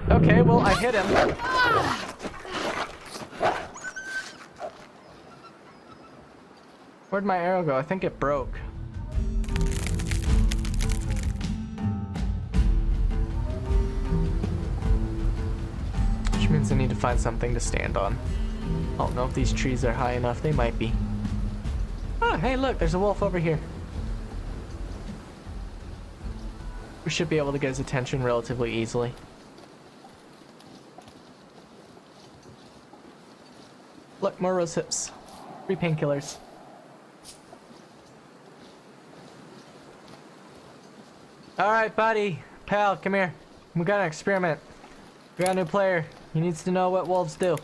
Okay, well, I hit him. Where'd my arrow go? I think it broke. Which means I need to find something to stand on. I don't know if these trees are high enough. They might be. Oh, hey, look, there's a wolf over here. We should be able to get his attention relatively easily. Look, more rose hips. 3 painkillers. Alright, buddy. Pal, come here. We got an experiment. We got a new player. He needs to know what wolves do.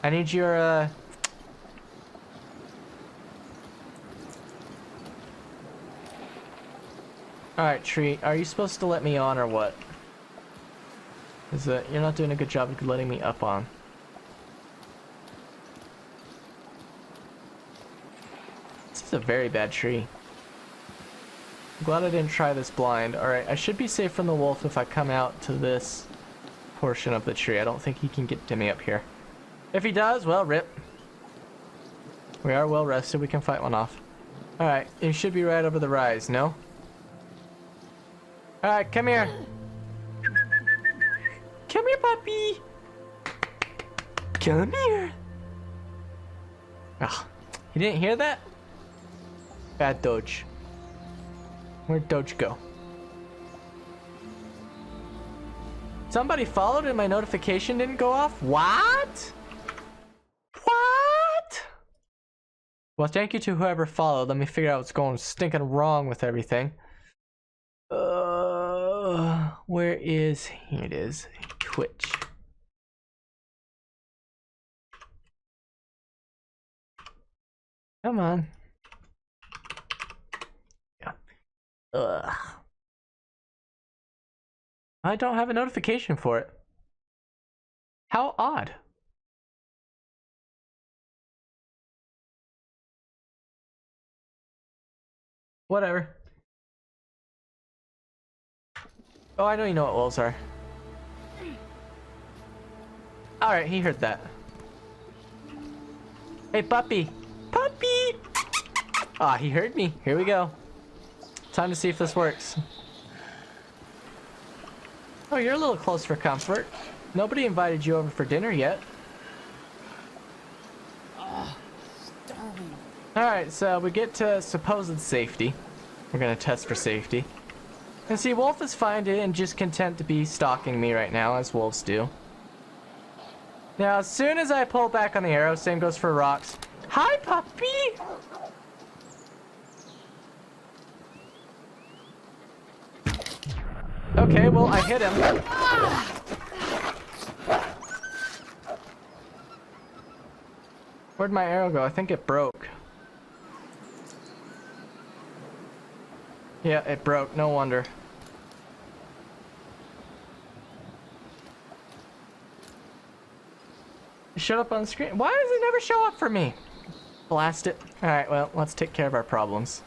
I need your, Alright, tree. Are you supposed to let me on or what? Is it... You're not doing a good job of letting me up on. This is a very bad tree. I'm glad I didn't try this blind. Alright, I should be safe from the wolf if I come out to this portion of the tree. I don't think he can get to me up here. If he does, well, rip. We are well rested. We can fight one off. Alright, you should be right over the rise, no? Alright, come here. Come here, puppy. Come here. Ah, you didn't hear that? Bad Doge. Where'd Doge go? Somebody followed and my notification didn't go off? What? What? Well, thank you to whoever followed. Let me figure out what's going stinking wrong with everything. Where is... Here it is. Twitch. Come on. Yeah. Ugh. I don't have a notification for it. How odd. Whatever. Oh, I know you know what wolves are. Alright, he heard that. Hey, puppy! Puppy! Ah, he heard me. Here we go. Time to see if this works. Oh, you're a little close for comfort. Nobody invited you over for dinner yet. Alright, so we get to supposed safety. We're gonna test for safety. And see, Wolf is fine and just content to be stalking me right now, as wolves do. Now, as soon as I pull back on the arrow, same goes for rocks. Hi, puppy! Okay, well, I hit him. Where'd my arrow go? I think it broke. Yeah, it broke. No wonder. It showed up on the screen. Why does it never show up for me? Blast it. Alright, well, let's take care of our problems.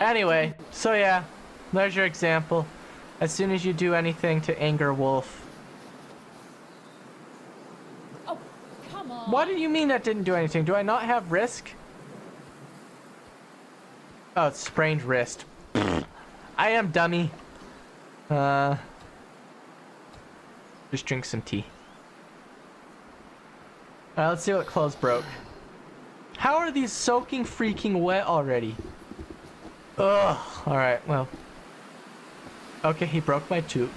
Anyway, so yeah, there's your example. As soon as you do anything to anger Wolf. Oh, come on. What do you mean that didn't do anything? Do I not have risk? Oh, it's sprained wrist. I am dummy. Just drink some tea. Alright, let's see what clothes broke. How are these soaking freaking wet already? Ugh. Alright, well. Okay, he broke my toque.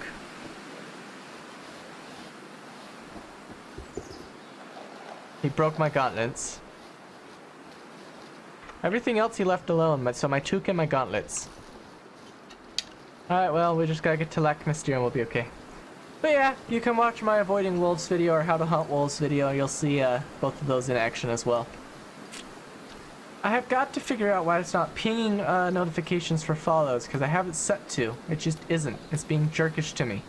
He broke my gauntlets. Everything else he left alone, so my toque and my gauntlets. Alright, well, we just gotta get to Lac Mystere and we'll be okay. But yeah, you can watch my avoiding wolves video or how to hunt wolves video. You'll see both of those in action as well. I have got to figure out why it's not pinging notifications for follows, because I have it set to. It just isn't. It's being jerkish to me.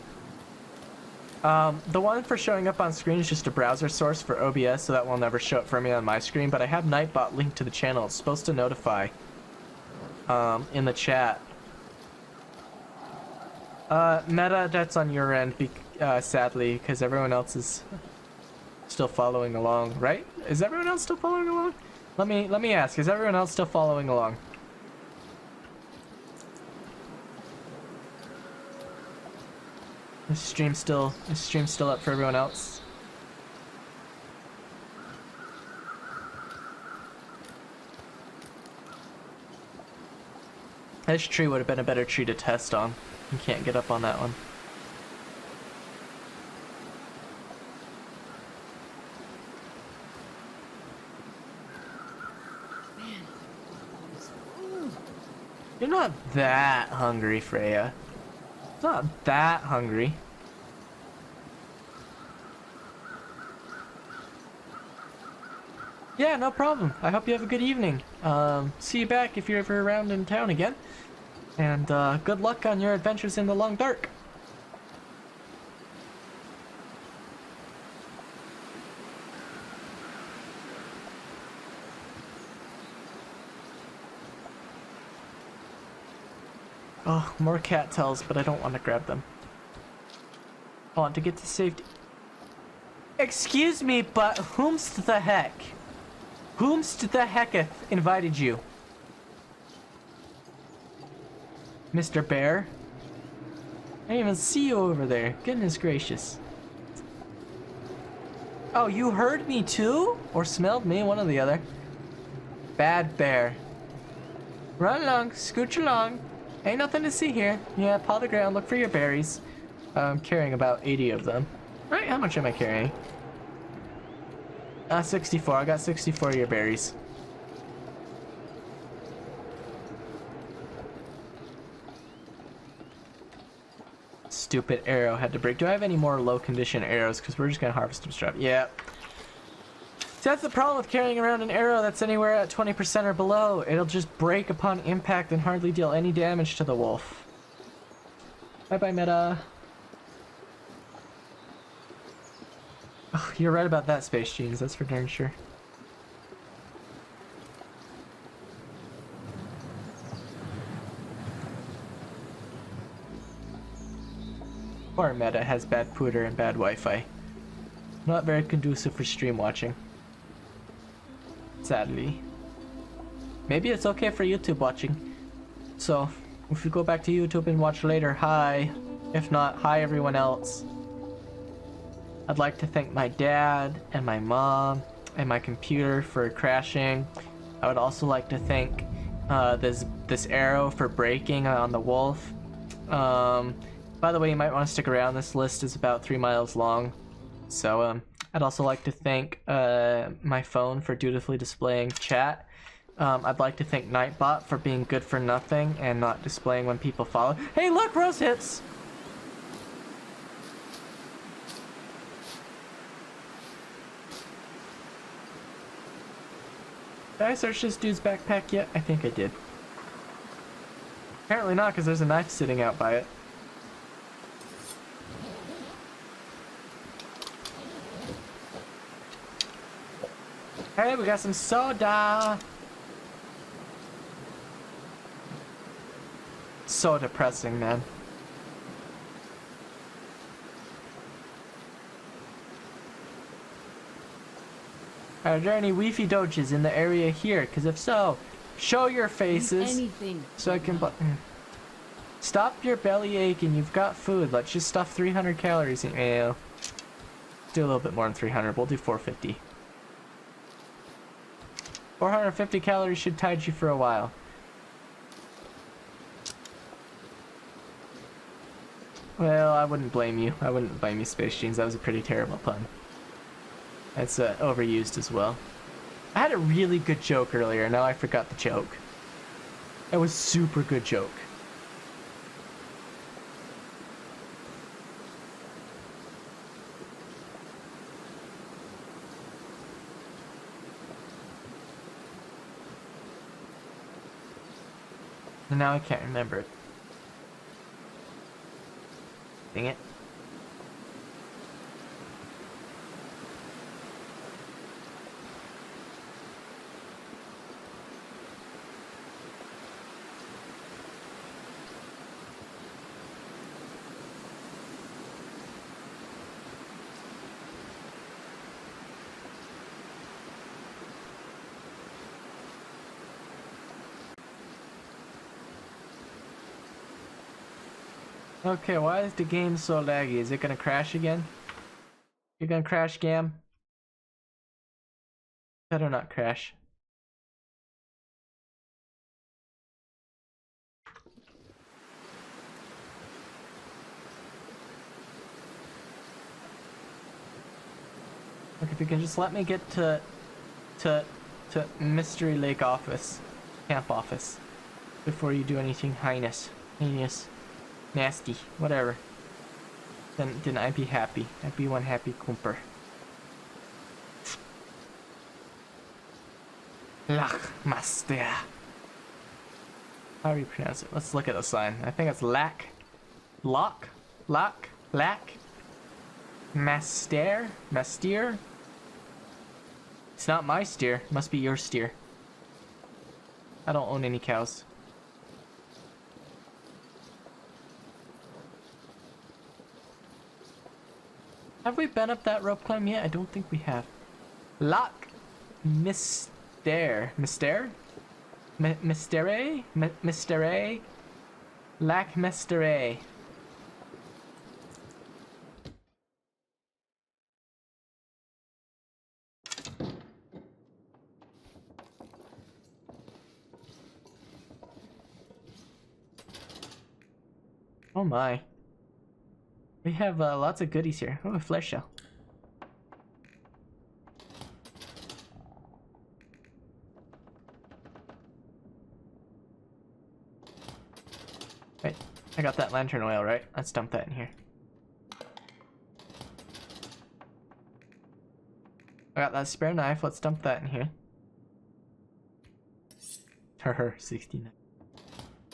The one for showing up on screen is just a browser source for OBS, so that will never show up for me on my screen, but I have Nightbot linked to the channel. It's supposed to notify in the chat. Meta, that's on your end, sadly, because everyone else is still following along, right? Is everyone else still following along? Let me ask, is everyone else still following along? Is stream still up for everyone else? This tree would have been a better tree to test on. You can't get up on that one. You're not that hungry, Freya. It's not that hungry. Yeah, no problem. I hope you have a good evening. See you back if you're ever around in town again. And good luck on your adventures in the long dark. Oh, more cattails, but I don't want to grab them. I want to get to safety. Excuse me, but whomst the heck? Whomst the hecketh invited you? Mr. Bear? I didn't even see you over there. Goodness gracious. Oh, you heard me too? Or smelled me, one or the other. Bad bear. Run along, scooch along. Ain't nothing to see here. Yeah, paw the ground, look for your berries. I'm carrying about 80 of them. Right, how much am I carrying? 64. I got 64 of your berries. Stupid arrow had to break. Do I have any more low condition arrows? Because we're just gonna harvest them straight. Yeah. See, that's the problem with carrying around an arrow that's anywhere at 20% or below. It'll just break upon impact and hardly deal any damage to the wolf. Bye bye, Meta. Oh, you're right about that, Space Jeans. That's for darn sure. Poor Meta has bad pooter and bad Wi-Fi. Not very conducive for stream watching. Sadly. Maybe it's okay for YouTube watching. So, if you go back to YouTube and watch later, hi. If not, hi everyone else. I'd like to thank my dad and my mom and my computer for crashing. I would also like to thank this arrow for breaking on the wolf. By the way, you might want to stick around. This list is about 3 miles long. So I'd also like to thank my phone for dutifully displaying chat. I'd like to thank Nightbot for being good for nothing and not displaying when people follow. Hey, look, Rose hits! Did I search this dude's backpack yet? I think I did. Apparently not, because there's a knife sitting out by it. Hey, we got some soda! So depressing, man. Are there any Wi-Fi doges in the area here? Because if so, show your faces so I can... Stop your belly aching. You've got food. Let's just stuff 300 calories in... do a little bit more than 300. We'll do 450. 450 calories should tide you for a while. Well, I wouldn't blame you. I wouldn't blame you, Space Jeans. That was a pretty terrible pun. It's overused as well. I had a really good joke earlier. Now I forgot the joke. It was super good joke. And now I can't remember it. Dang it. Okay, why is the game so laggy? Is it gonna crash again? You're gonna crash, Gam? Better not crash. Look, if you can just let me get to Mystery Lake office, camp office, before you do anything heinous, nasty, whatever. Then I'd be happy. I'd be one happy Cooper. Lach Master. How do you pronounce it? Let's look at the sign. I think it's Lack. Lock? Lack? Lack? Master? Mastier? It's not my steer. It must be your steer. I don't own any cows. Have we been up that rope climb yet? I don't think we have. Lock Mister. Mister? Mystere? Mystere? Lack Mystere. Oh my. We have lots of goodies here. Oh, a flesh shell. Wait, I got that lantern oil, right? Let's dump that in here. I got that spare knife. Let's dump that in here. 69.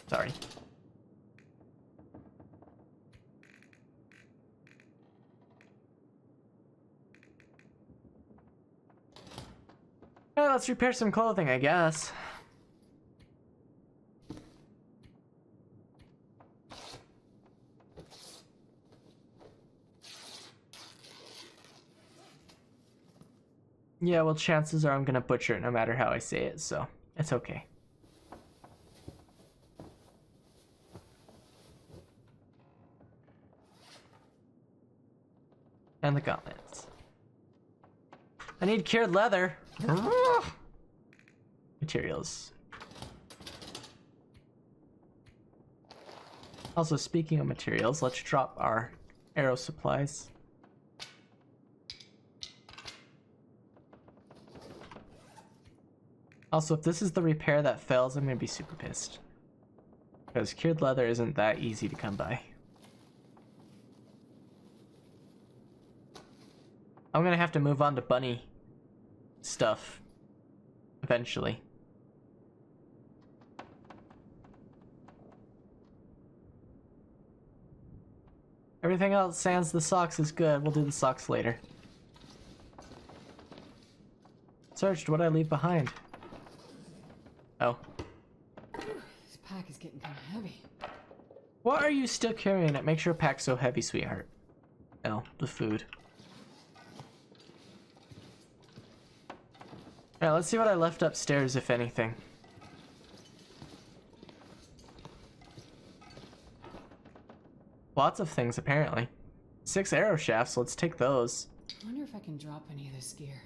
Sorry. Well, let's repair some clothing, I guess. Yeah, well, chances are I'm gonna butcher it no matter how I say it, so it's okay. And the gauntlets. I need cured leather. Materials. Also, speaking of materials, let's drop our arrow supplies. Also, if this is the repair that fails, I'm gonna be super pissed. Because cured leather isn't that easy to come by. I'm gonna have to move on to bunny stuff eventually. Everything else sans the socks is good. We'll do the socks later. Searched, what'd I leave behind? Oh. This pack is getting kind of heavy. What are you still carrying? It makes your pack so heavy, sweetheart. Oh, the food. Alright, let's see what I left upstairs, if anything. Lots of things, apparently. 6 arrow shafts, let's take those. I wonder if I can drop any of this gear.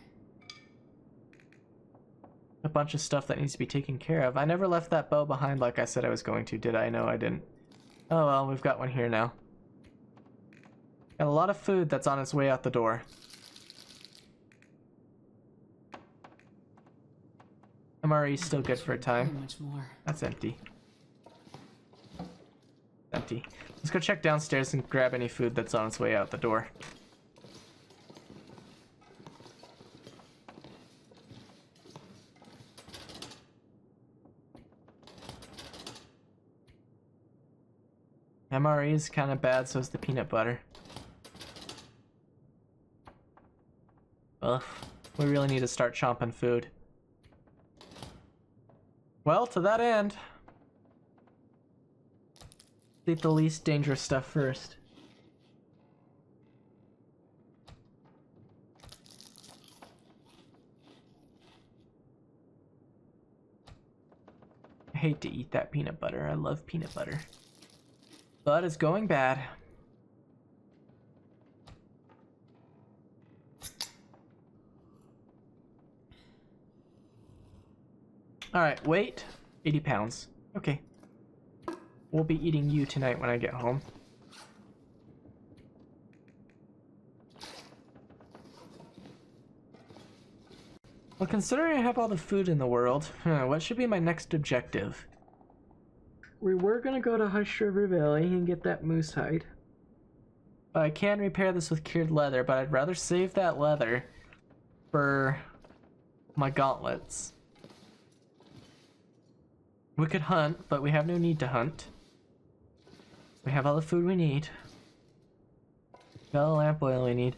A bunch of stuff that needs to be taken care of. I never left that bow behind like I said I was going to, did I? No, I didn't. Oh well, we've got one here now. Got a lot of food that's on its way out the door. MRE's still good for a time. Much more. That's empty. Empty. Let's go check downstairs and grab any food that's on its way out the door. MRE is kind of bad, so is the peanut butter. Ugh, we really need to start chomping food. Well, to that end, eat the least dangerous stuff first. I hate to eat that peanut butter. I love peanut butter. But it's going bad. Alright, weight 80 pounds. Okay. We'll be eating you tonight when I get home. Well, considering I have all the food in the world, what should be my next objective? We were gonna go to Hush River Valley and get that moose hide. I can repair this with cured leather, but I'd rather save that leather for my gauntlets. We could hunt, but we have no need to hunt. We have all the food we need. We got all the lamp oil we need.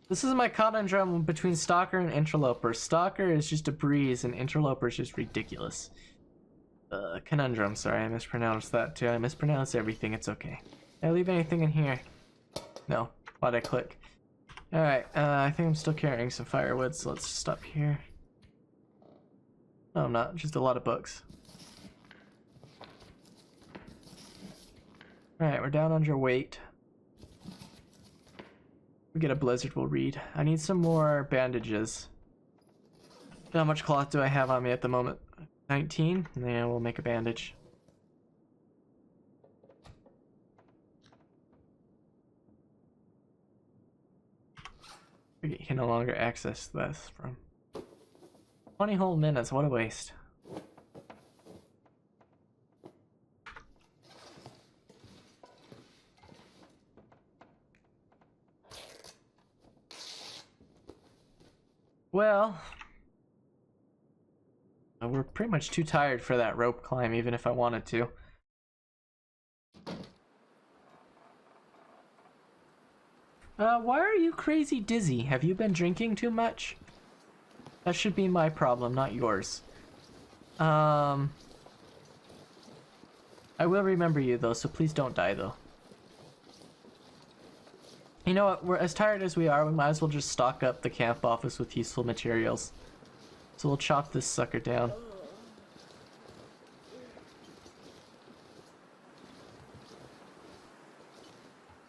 This is my conundrum between Stalker and Interloper. Stalker is just a breeze and Interloper is just ridiculous. Conundrum, sorry, I mispronounced that too. I mispronounce everything, it's okay. Did I leave anything in here? No. Why'd I click? Alright, I think I'm still carrying some firewood, so let's stop here. No, I'm not. Just a lot of books. Alright, we're down under weight. We get a blizzard, we'll read. I need some more bandages. How much cloth do I have on me at the moment? 19? Yeah, we'll make a bandage. You can no longer access this from 20 whole minutes, what a waste. Well, we're pretty much too tired for that rope climb, even if I wanted to. Why are you crazy dizzy? Have you been drinking too much? That should be my problem, not yours. I will remember you though, so please don't die though. You know what, we're as tired as we are, we might as well just stock up the camp office with useful materials. So we'll chop this sucker down.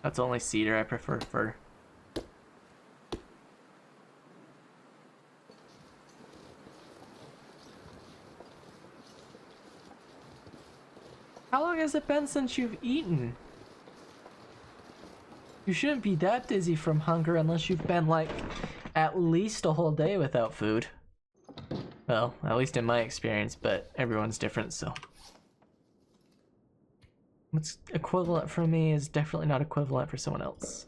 That's only cedar, I prefer fir. How long has it been since you've eaten? You shouldn't be that dizzy from hunger unless you've been like at least a whole day without food. Well, at least in my experience, but everyone's different, so. What's equivalent for me is definitely not equivalent for someone else.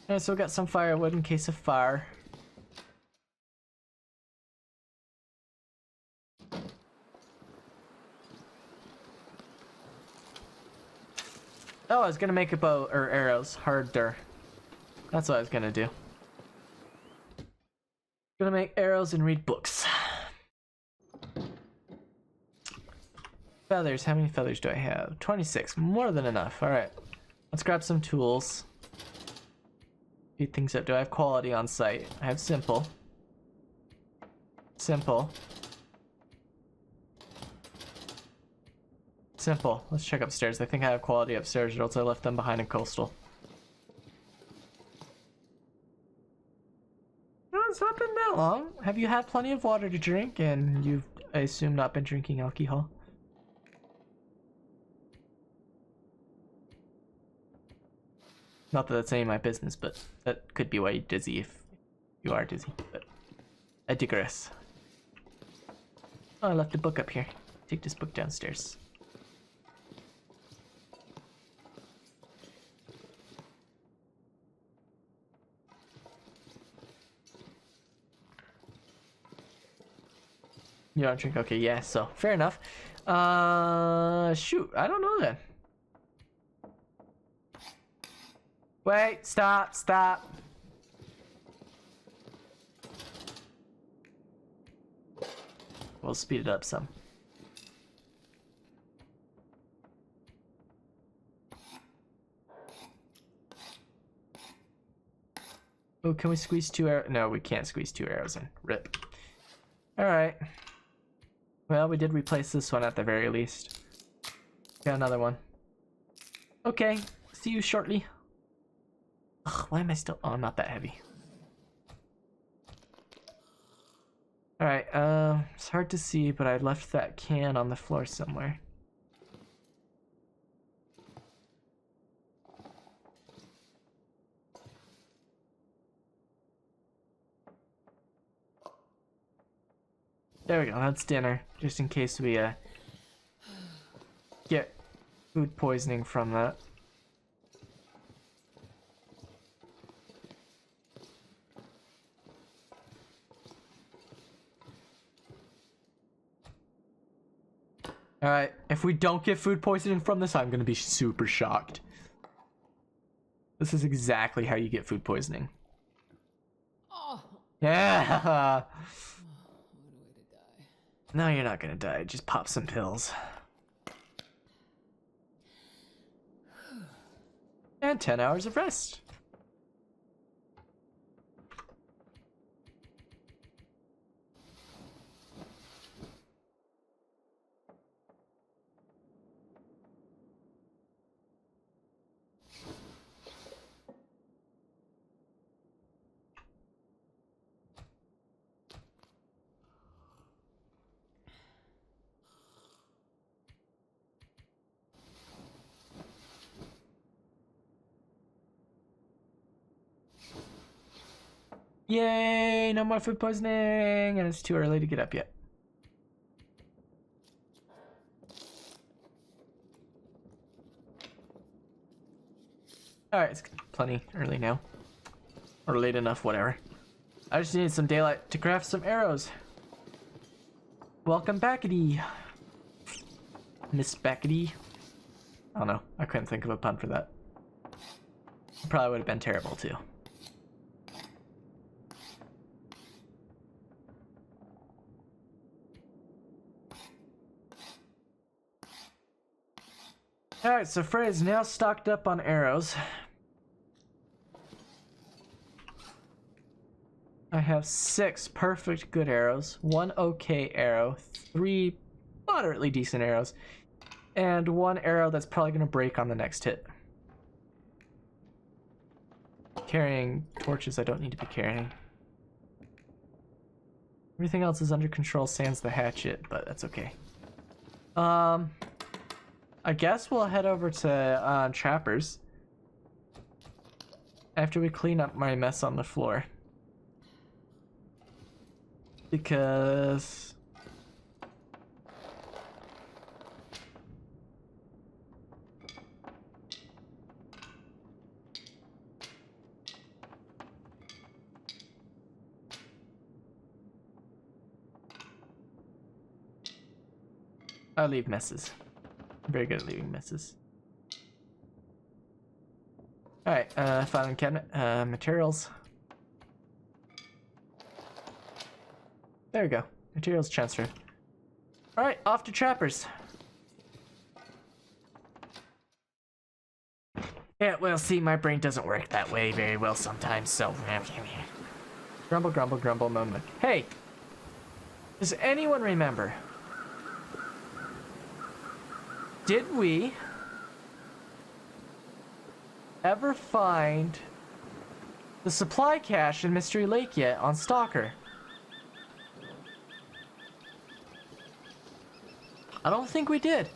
Alright, so we got some firewood in case of fire. Oh, I was gonna make a bow or arrows harder. That's what I was gonna do. Gonna make arrows and read books. Feathers, how many feathers do I have? 26, more than enough. Alright, let's grab some tools. Speed things up. Do I have quality on site? I have simple. Simple. Simple. Let's check upstairs. I think I have quality upstairs, or else I left them behind in coastal. No, it's not been that long. Have you had plenty of water to drink, and you've, I assume, not been drinking alcohol? Not that that's any of my business, but that could be why you're dizzy if you are dizzy, but I digress. Oh, I left a book up here. Take this book downstairs. You don't drink? Okay, yeah, so fair enough. Shoot, I don't know then. Wait, stop. We'll speed it up some. Oh, can we squeeze 2 arrows? No, we can't squeeze 2 arrows in. Rip. Alright. Well, we did replace this one at the very least. Got another one. Okay, see you shortly. Ugh, why am I still... Oh, I'm not that heavy. Alright, it's hard to see, but I left that can on the floor somewhere. There we go, that's dinner, just in case we get food poisoning from that. Alright, if we don't get food poisoning from this, I'm gonna be super shocked. This is exactly how you get food poisoning. Oh. Yeah! What a way to die. No, you're not gonna die. Just pop some pills. And 10 hours of rest. Yay, no more food poisoning, and it's too early to get up yet. Alright, it's plenty early now. Or late enough, whatever. I just needed some daylight to craft some arrows. Welcome backity. Miss Backity. I don't know, I couldn't think of a pun for that. Probably would have been terrible too. Alright, so Frey is now stocked up on arrows. I have 6 perfect good arrows, 1 okay arrow, 3 moderately decent arrows, and 1 arrow that's probably going to break on the next hit. Carrying torches I don't need to be carrying. Everything else is under control sans the hatchet, but that's okay. I guess we'll head over to Trappers after we clean up my mess on the floor. Because I leave messes. I'm very good at leaving messes. Alright, filing cabinet, materials. There we go. Materials transferred. Alright, off to Trappers. Yeah, well, see, my brain doesn't work that way very well sometimes, so... Grumble, grumble, grumble, moan, moan. Hey! Does anyone remember? Did we ever find the supply cache in Mystery Lake yet on Stalker? I don't think we did.